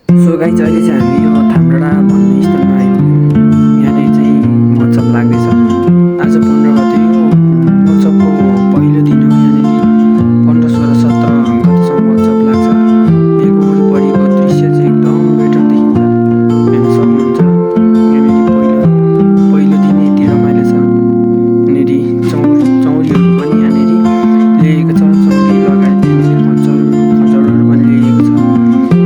So guys अहिले चाहिँ हामी यो थामडाँडा भन्ने स्थानमा आइपुग्यौँ। यहाँनिर चाहिँ महोत्सव लाग्दैछ। आज 15 गते हो। महोत्सवको पहिलो दिन हो। यहाँनिर 15, 16, 17 गतेसम्म महोत्सव लाग्छ। यहाँको वरिपरिको दृश्य चाहिँ एकदम बेटर देखिन्छ, हेर्न सक्नुहुन्छ। यहाँनिर पहिलो दिन यति रमाइलो छ। यहाँनिर चौरीहरू पनि यहाँनिर ल्याएको छ। चौरी लगायत यहाँनिर खजरहरू पनि ल्याएको छ।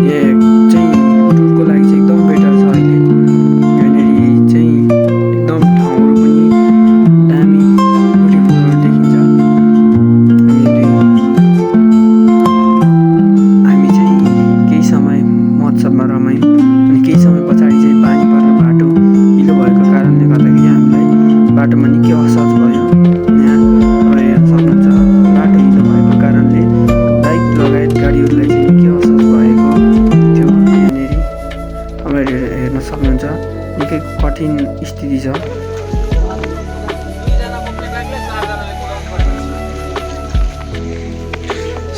यहाँ चाहिँ टुरको लागि चाहिँ एकदम बेटर छ अहिले। यहाँनिर चाहिँ एकदम ठाउँहरू पनि दामी ब्युटिफुलहरू देखिन्छ। हामी चाहिँ केही समय महोत्सवमा रमायौँ अनि केही समय पछाडि चाहिँ पानी परेर बाटो हिलो भएको कारणले गर्दाखेरि हामीलाई बाटोमा निकै असहज भयो। यहाँ तपाईँ हेर्न सक्नुहुन्छ, बाटो हिलो भएको कारणले बाइक लगायत गाडीहरूलाई चाहिँ निकै असहज भएको थियो। यहाँनिर तपाईँहरू हेर्न सक्नुहुन्छ, निकै कठिन स्थिति छ।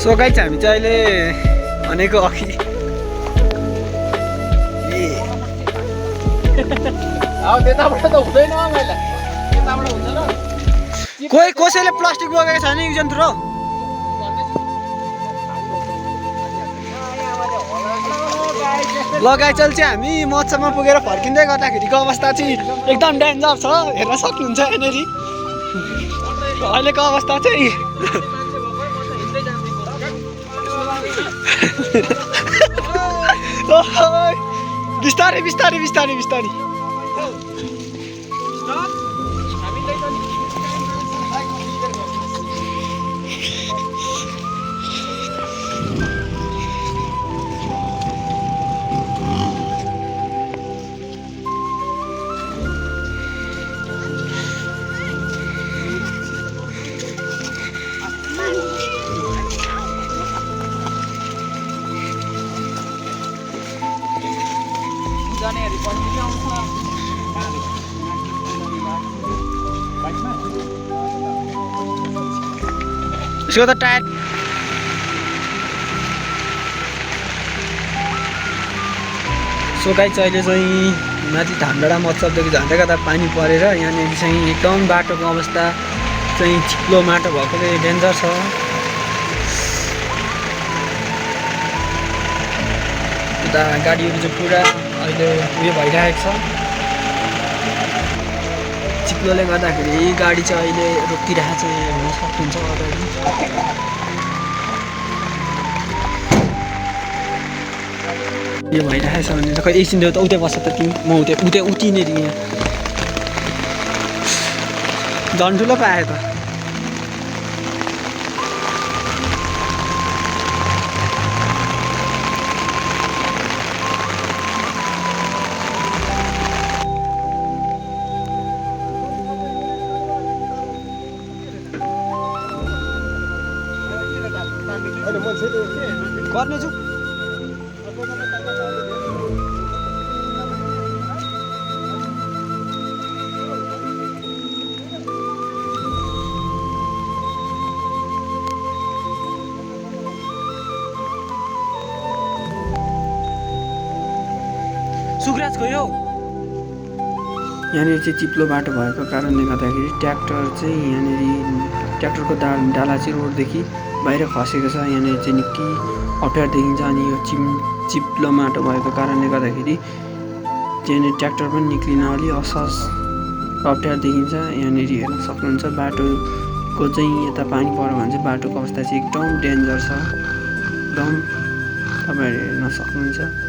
सो गाइस हामी चाहिँ अहिले भनेको अघि कोही कसैले प्लास्टिक बोकेको छैन युजन्त्र लगाइ चल चाहिँ हामी महोत्सवमा पुगेर फर्किँदै गर्दाखेरिको अवस्था चाहिँ एकदम डेन्जर छ। हेर्न सक्नुहुन्छ यहाँनिर अहिलेको अवस्था चाहिँ बिस्तारै बिस्तारै बिस्तारै बिस्तारै यसको त टायर सो गाइस अहिले चाहिँ माथि थामडाँडा महोत्सवदेखि झन्डै गर्दा पानी परेर यहाँनिर चाहिँ एकदम बाटोको अवस्था चाहिँ चिप्लो माटो भएकोले डेन्जर छ। उता गाडीहरू चाहिँ पुरा अहिले उयो भइरहेको छ। चिप्लोले गर्दाखेरि गाडी चाहिँ अहिले रोकिरहेको चाहिँ हेर्न सक्नुहुन्छ अगाडि। यो भइरहेछ भने त खै एकछिन देऊ त उतै बस्छ त तिमी, म उतै उतिनेरि यहाँ झन् ठुलो पायो त। गर्ने छु सुग्राज गयो। यहाँनिर चाहिँ चिप्लो बाटो भएको कारणले गर्दाखेरि ट्र्याक्टर चाहिँ यहाँनिर ट्र्याक्टरको डाला चाहिँ रोडदेखि बाहिर खसेको छ। यहाँनिर चाहिँ निकै अप्ठ्यारो देखिन्छ अनि यो चिप्लो माटो भएको कारणले गर्दाखेरि त्यहाँनिर ट्र्याक्टर पनि निक्लिन अलि असहज अप्ठ्यारो देखिन्छ। यहाँनिर हेर्न सक्नुहुन्छ बाटोको चाहिँ यता पानी पऱ्यो भने चाहिँ बाटोको अवस्था चाहिँ एकदम डेन्जर छ। एकदम तपाईँहरू हेर्न सक्नुहुन्छ।